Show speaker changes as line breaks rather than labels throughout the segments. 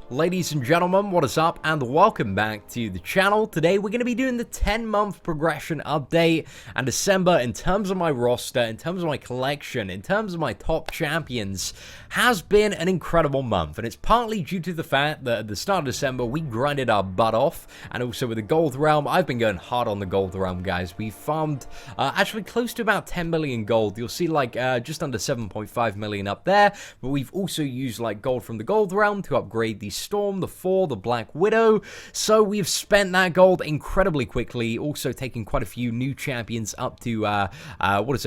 Ladies and gentlemen, what is up, and welcome back to the channel. Today we're going to be doing the 10-month progression update, and December, in terms of my roster, in terms of my collection, in terms of my top champions, has been an incredible month. And it's partly due to the fact that at the start of December we grinded our butt off, and also with the gold realm. I've been going hard on the gold realm, guys. We farmed actually close to about 10 million gold. You'll see like just under 7.5 million up there, but we've also used like gold from the gold realm to upgrade the Storm, the Four, the Black Widow. So we've spent that gold incredibly quickly, also taking quite a few new champions up to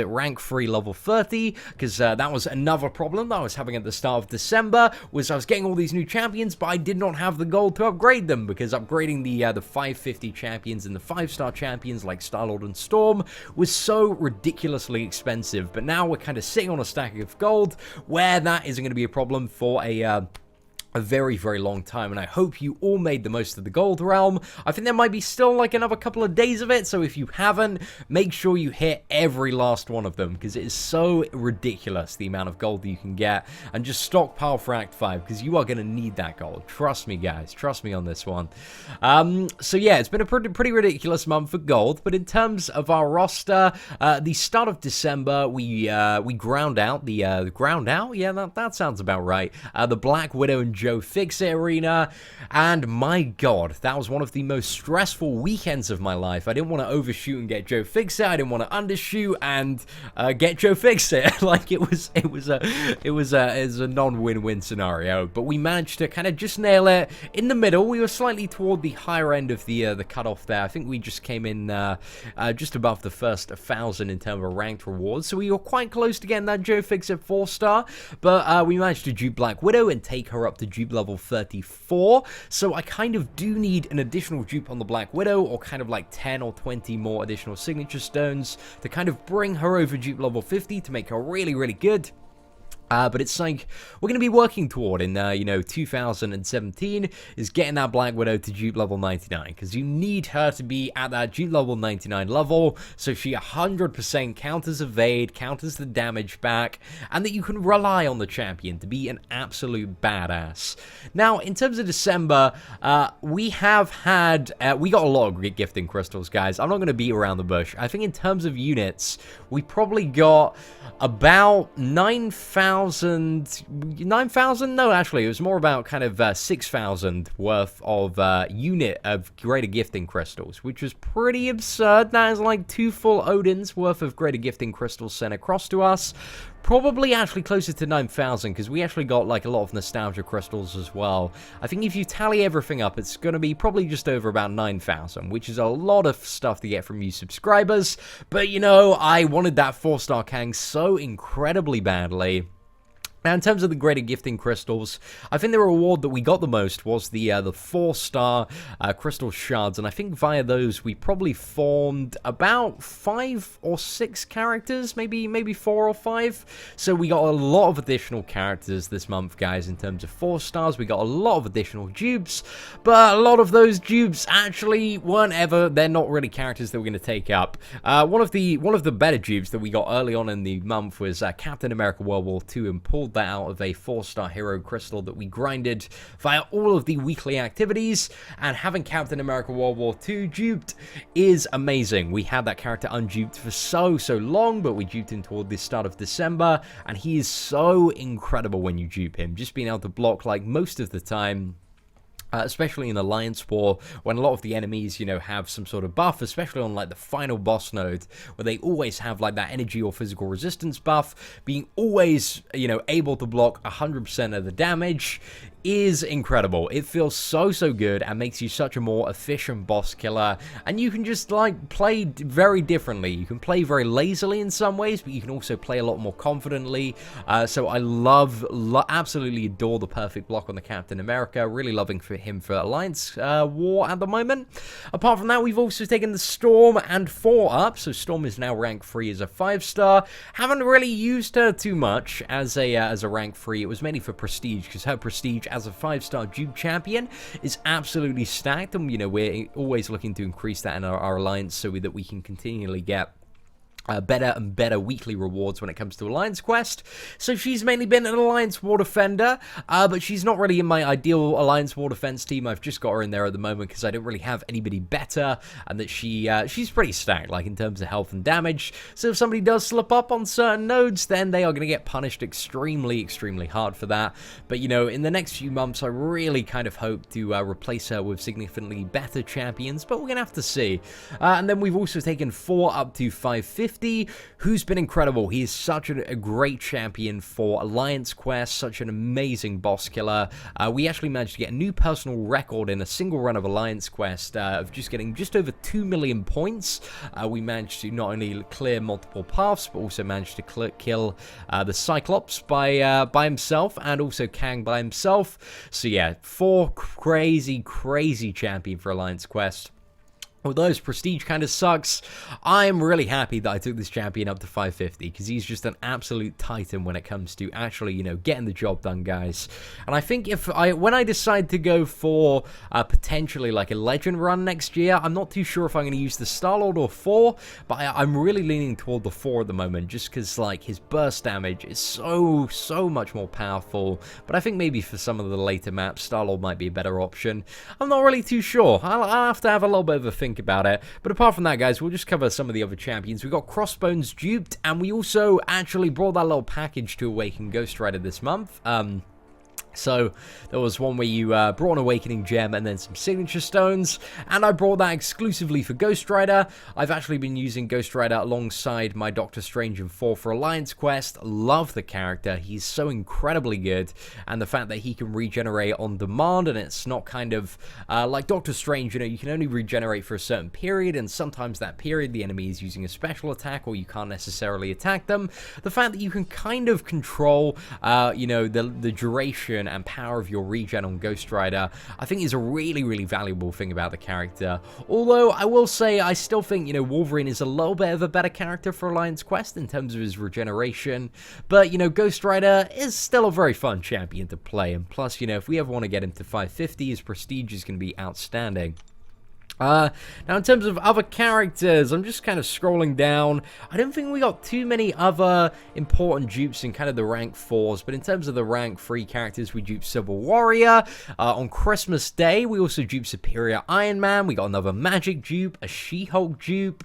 rank 3 level 30, because that was another problem that I was having at the start of December, was I was getting all these new champions, but I did not have the gold to upgrade them, because upgrading the 550 champions and the 5-star champions like Sturgill and Storm was so ridiculously expensive. But now we're kind of sitting on a stack of gold where that isn't going to be a problem for a very, very long time, and I hope you all made the most of the gold realm. I think there might be still like another couple of days of it, so if you haven't, make sure you hit every last one of them, because it is so ridiculous the amount of gold that you can get. And just stockpile for Act 5, because you are going to need that gold. Trust me, guys. Trust me on this one. So yeah, it's been a pretty ridiculous month for gold, but in terms of our roster, the start of December, we ground out the ground out? Yeah, that sounds about right. The Black Widow and Joe Fixit arena, and my god, that was one of the most stressful weekends of my life. I didn't want to overshoot and get Joe Fixit. I didn't want to undershoot and get Joe Fixit. Like it was a non-win-win scenario, but we managed to kind of just nail it in the middle. We were slightly toward the higher end of the cutoff there. I think we just came in just above the first 1,000 in terms of ranked rewards, so we were quite close to getting that Joe Fixit 4-star, but we managed to dupe Black Widow and take her up to dupe level 34, so I kind of do need an additional dupe on the Black Widow, or kind of like 10 or 20 more additional signature stones to kind of bring her over dupe level 50 to make her really, really good. But it's like we're going to be working toward in, 2017, is getting that Black Widow to dupe level 99, because you need her to be at that dupe level 99 level, so she 100% counters evade, counters the damage back, and that you can rely on the champion to be an absolute badass. Now, in terms of December, we got a lot of gifting crystals, guys. I'm not going to beat around the bush. I think in terms of units, we probably got about 9,000, no, actually, it was more about kind of 6,000 worth of unit of greater gifting crystals, which was pretty absurd. That is like 2 full Odins worth of greater gifting crystals sent across to us. Probably actually closer to 9,000, because we actually got like a lot of nostalgia crystals as well. I think if you tally everything up, it's going to be probably just over about 9,000, which is a lot of stuff to get from you subscribers. But you know, I wanted that 4-star Kang so incredibly badly. Now, in terms of the greater gifting crystals, I think the reward that we got the most was the 4-star crystal shards, and I think via those we probably formed about 5 or 6 characters, maybe 4 or 5. So we got a lot of additional characters this month, guys. In terms of 4 stars, we got a lot of additional dupes, but a lot of those dupes actually they're not really characters that we're going to take up. One of the better dupes that we got early on in the month was Captain America World War II, and pulled that out of a 4-star hero crystal that we grinded via all of the weekly activities. And having Captain America World War II duped is amazing. We had that character unduped for so long, but we duped him toward the start of December, and he is so incredible when you dupe him. Just being able to block like most of the time. Especially in Alliance War, when a lot of the enemies, have some sort of buff, especially on, like, the final boss node, where they always have, like, that energy or physical resistance buff, being always, able to block 100% of the damage is incredible. It feels so good and makes you such a more efficient boss killer, and you can just like play very differently. You can play very lazily in some ways, but you can also play a lot more confidently. So I absolutely adore the perfect block on the Captain America. Really loving him for Alliance War at the moment. Apart from that, we've also taken the Storm and 4 up, so Storm is now rank 3 as a 5-star. Haven't really used her too much as a rank 3. It was mainly for prestige, because her prestige as a 5-star dupe champion is absolutely stacked, and we're always looking to increase that in our alliance so that we can continually get better and better weekly rewards when it comes to Alliance Quest. So she's mainly been an Alliance War Defender, but she's not really in my ideal Alliance War Defense team. I've just got her in there at the moment because I don't really have anybody better, and that she's pretty stacked, like in terms of health and damage. So if somebody does slip up on certain nodes, then they are going to get punished extremely, extremely hard for that. But, you know, in the next few months, I really kind of hope to replace her with significantly better champions, but we're going to have to see. And then we've also taken 4 up to 550. Who's been incredible. He is such a great champion for Alliance Quest, such an amazing boss killer. We actually managed to get a new personal record in a single run of Alliance Quest of just getting just over 2 million points. We managed to not only clear multiple paths, but also managed to kill the Cyclops by himself, and also Kang by himself. So yeah, 4 crazy champion for Alliance Quest. Although his prestige kind of sucks, I'm really happy that I took this champion up to 550, because he's just an absolute titan when it comes to actually, you know, getting the job done, guys. And I think when I decide to go for potentially like a legend run next year, I'm not too sure if I'm going to use the Star-Lord or 4, but I'm really leaning toward the 4 at the moment, just because like his burst damage is so much more powerful. But I think maybe for some of the later maps, Star-Lord might be a better option. I'm not really too sure. I'll have to have a little bit of a think about it. But apart from that, guys, we'll just cover some of the other champions. We got Crossbones duped, and we also actually brought that little package to Awaken Ghost Rider this month. So there was one where you brought an Awakening Gem and then some Signature Stones, and I brought that exclusively for Ghost Rider. I've actually been using Ghost Rider alongside my Doctor Strange in 4 for Alliance Quest. Love the character. He's so incredibly good, and the fact that he can regenerate on demand, and it's not kind of like Doctor Strange, you know, you can only regenerate for a certain period, and sometimes that period the enemy is using a special attack or you can't necessarily attack them. The fact that you can kind of control, you know, the duration and power of your regen on Ghost Rider, I think is a really valuable thing about the character. Although I will say I still think, you know, Wolverine is a little bit of a better character for Alliance Quest in terms of his regeneration, but, you know, Ghost Rider is still a very fun champion to play, and plus, you know, if we ever want to get him to 550, his prestige is going to be outstanding. Now, in terms of other characters, I'm just kind of scrolling down. I don't think we got too many other important dupes in kind of the rank 4s, but in terms of the rank 3 characters, we duped Civil Warrior. On Christmas Day, we also duped Superior Iron Man. We got another Magic dupe, a She-Hulk dupe.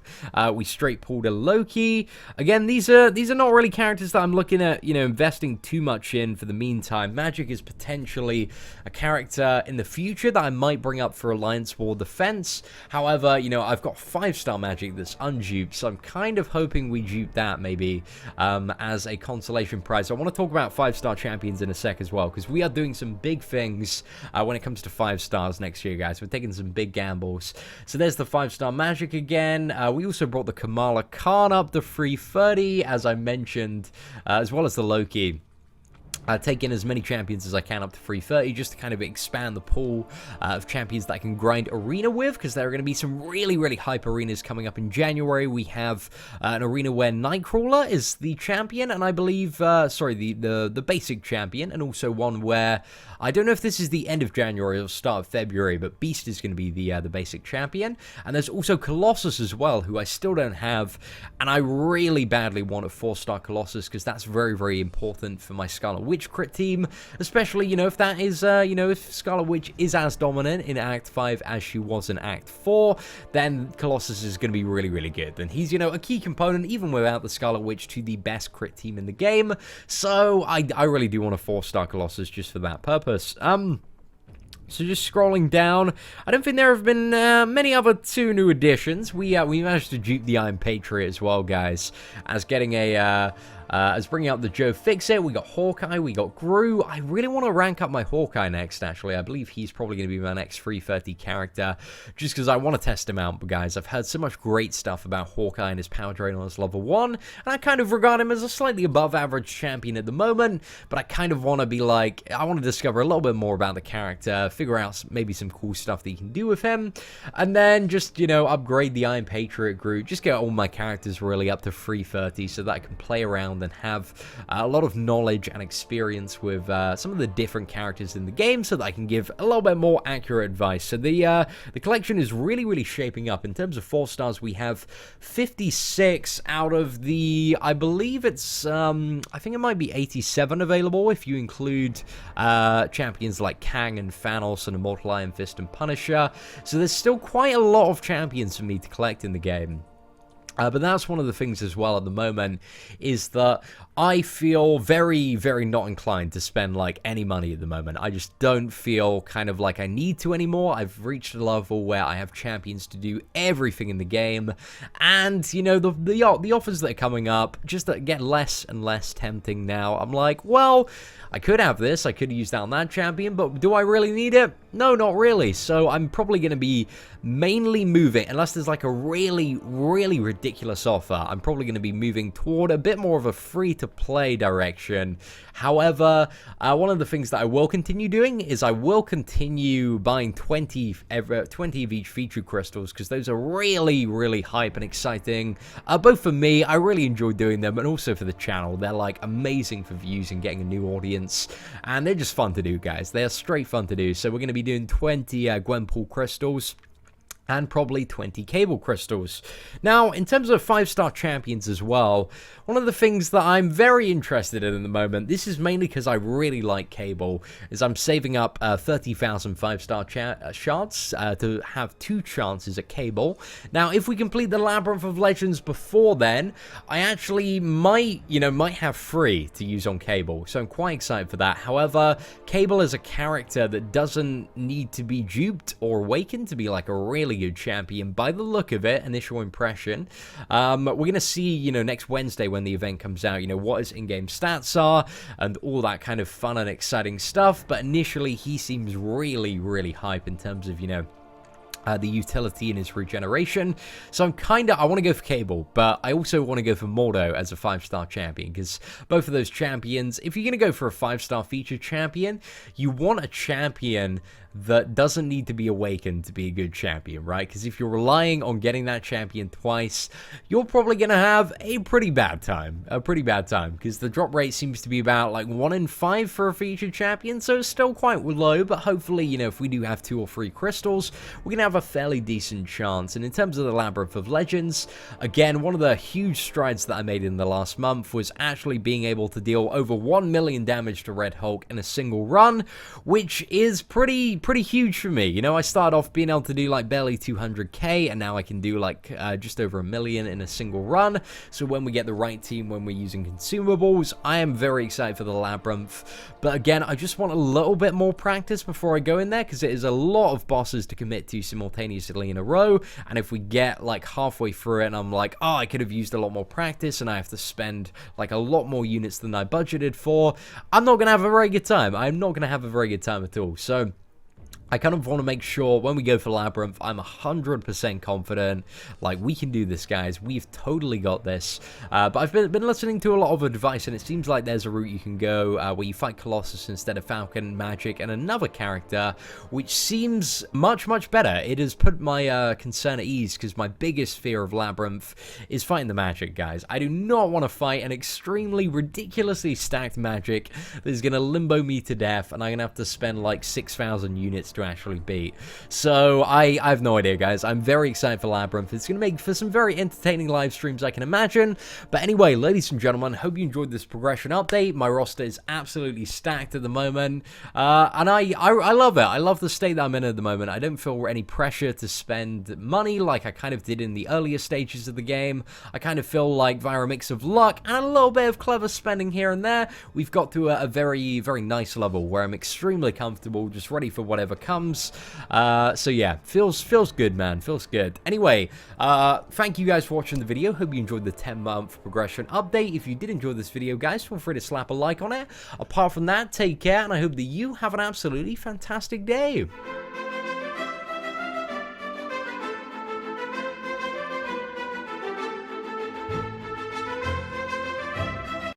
We straight pulled a Loki. Again, these are not really characters that I'm looking at, you know, investing too much in for the meantime. Magic is potentially a character in the future that I might bring up for Alliance War Defense. However, you know, I've got 5-star Magic that's unduped, so I'm kind of hoping we dupe that maybe as a consolation prize. I want to talk about 5-star champions in a sec as well, because we are doing some big things when it comes to 5 stars next year, guys. We're taking some big gambles. So there's the 5-star Magic again. We also brought the Kamala Khan up to 330, as I mentioned, as well as the Loki. Take in as many champions as I can up to 330, just to kind of expand the pool of champions that I can grind arena with, because there are going to be some really hype arenas coming up in January. We have an arena where Nightcrawler is the champion, and I believe, the basic champion, and also one where, I don't know if this is the end of January or start of February, but Beast is going to be the basic champion. And there's also Colossus as well, who I still don't have, and I really badly want a 4-star Colossus, because that's very important for my Scarlet Witch crit team, especially, you know, if that is, you know, if Scarlet Witch is as dominant in Act 5 as she was in Act 4, then Colossus is going to be really good. And he's, you know, a key component, even without the Scarlet Witch, to the best crit team in the game. So I really do want a 4-star Colossus just for that purpose. So just scrolling down, I don't think there have been many other 2 new additions. We managed to dupe the Iron Patriot as well, guys, as getting a as bringing up the Joe Fixit. We got Hawkeye, we got Gru. I really want to rank up my Hawkeye next, actually. I believe he's probably going to be my next 330 character, just because I want to test him out, guys. I've heard so much great stuff about Hawkeye and his power drain on his level 1, and I kind of regard him as a slightly above average champion at the moment, but I kind of want to be like, I want to discover a little bit more about the character, figure out maybe some cool stuff that you can do with him, and then just, you know, upgrade the Iron Patriot Gru, just get all my characters really up to 330 so that I can play around background and have a lot of knowledge and experience with some of the different characters in the game so that I can give a little bit more accurate advice. So the collection is really shaping up. In terms of 4 stars, we have 56 out of the, I believe it's, I think it might be 87 available if you include champions like Kang and Thanos and Immortal Iron Fist and Punisher. So there's still quite a lot of champions for me to collect in the game. But that's one of the things as well at the moment, is that I feel very not inclined to spend like any money at the moment. I just don't feel kind of like I need to anymore. I've reached a level where I have champions to do everything in the game, and you know, the offers that are coming up just that get less and less tempting now. I'm like, well, I could have this, I could use that on that champion, but do I really need it? No, not really. So I'm probably going to be mainly moving, unless there's like a really ridiculous offer, I'm probably going to be moving toward a bit more of a free-to-play direction. However, one of the things that I will continue doing is I will continue buying 20 of each feature crystals, because those are really hype and exciting. Both for me, I really enjoy doing them, and also for the channel. They're like amazing for views and getting a new audience, and they're just fun to do, guys. They are straight fun to do. So we're going to be doing 20 Gwenpool crystals, and probably 20 cable crystals. Now, in terms of 5-star champions as well, one of the things that I'm very interested in at the moment, this is mainly because I really like cable, is I'm saving up 30,000 5-star shards to have 2 chances at cable. Now, if we complete the Labyrinth of Legends before then, I actually might have 3 to use on cable, so I'm quite excited for that. However, cable is a character that doesn't need to be duped or awakened to be like a really good champion by the look of it. Initial impression. We're gonna see, next Wednesday when the event comes out, what his in-game stats are and all that kind of fun and exciting stuff. But initially, he seems really hype in terms of, the utility in his regeneration. So I want to go for Cable, but I also want to go for Mordo as a 5-star champion, because both of those champions, if you're going to go for a 5-star featured champion, you want a champion that doesn't need to be awakened to be a good champion, right? Because if you're relying on getting that champion twice, you're probably going to have a pretty bad time, because the drop rate seems to be about like 1 in 5 for a featured champion, so it's still quite low. But hopefully, if we do have 2 or 3 crystals, we're going to have a fairly decent chance. And in terms of the Labyrinth of Legends, again, one of the huge strides that I made in the last month was actually being able to deal over 1 million damage to Red Hulk in a single run, which is pretty huge for me. I started off being able to do like barely 200k, and now I can do like just over 1 million in a single run. So when we get the right team, when we're using consumables, I am very excited for the Labyrinth. But again, I just want a little bit more practice before I go in there, because it is a lot of bosses to commit to simultaneously in a row. And if we get like halfway through it and I'm like, oh, I could have used a lot more practice, and I have to spend like a lot more units than I budgeted for, I'm not going to have a very good time. I'm not going to have a very good time at all. So I kind of want to make sure when we go for Labyrinth, I'm 100% confident. Like, we can do this, guys. We've totally got this. But I've been listening to a lot of advice, and it seems like there's a route you can go where you fight Colossus instead of Falcon, Magic, and another character, which seems much better. It has put my concern at ease, because my biggest fear of Labyrinth is fighting the Magic, guys. I do not want to fight an extremely ridiculously stacked Magic that is going to limbo me to death, and I'm going to have to spend like 6,000 units to actually beat. So I have no idea, guys. I'm very excited for Labyrinth. It's going to make for some very entertaining live streams, I can imagine. But anyway, ladies and gentlemen, hope you enjoyed this progression update. My roster is absolutely stacked at the moment, and I love it. I love the state that I'm in at the moment. I don't feel any pressure to spend money like I kind of did in the earlier stages of the game. I kind of feel like via a mix of luck and a little bit of clever spending here and there, we've got to a very nice level where I'm extremely comfortable, just ready for whatever comes. So yeah, feels good, man. Feels good. Anyway, thank you guys for watching the video. Hope you enjoyed the 10-month progression update. If you did enjoy this video, guys, feel free to slap a like on it. Apart from that, take care, and I hope that you have an absolutely fantastic day.